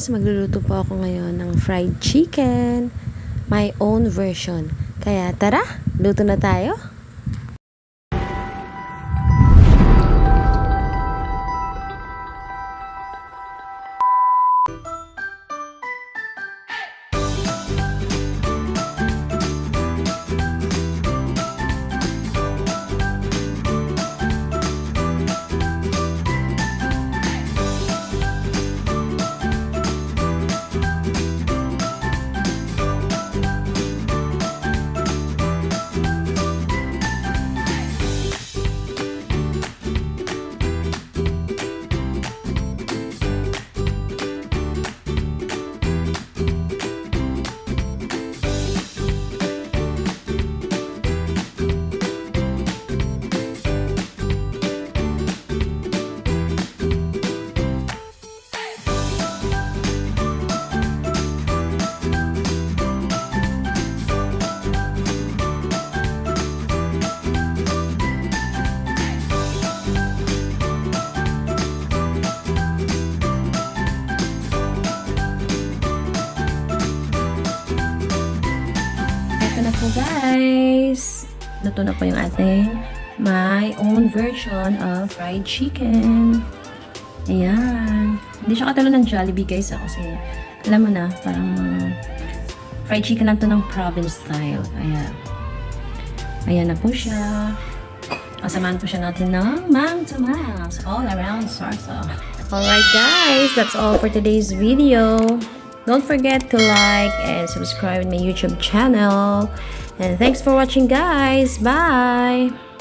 guys, magluluto po ako ngayon ng fried chicken. My own version. Kaya tara, luto na tayo. Na po guys, luto na po yung ating my own version of fried chicken. Ayan, hindi siya katulad ng Jollibee guys kasi alam mo na, parang fried chicken lang to ng province style. Ayan na po siya. Kasamahan po siya natin ng Mang Tomas all around salsa. Alright guys, that's all for today's video. Don't forget to like and subscribe to my YouTube channel. And thanks for watching guys. Bye!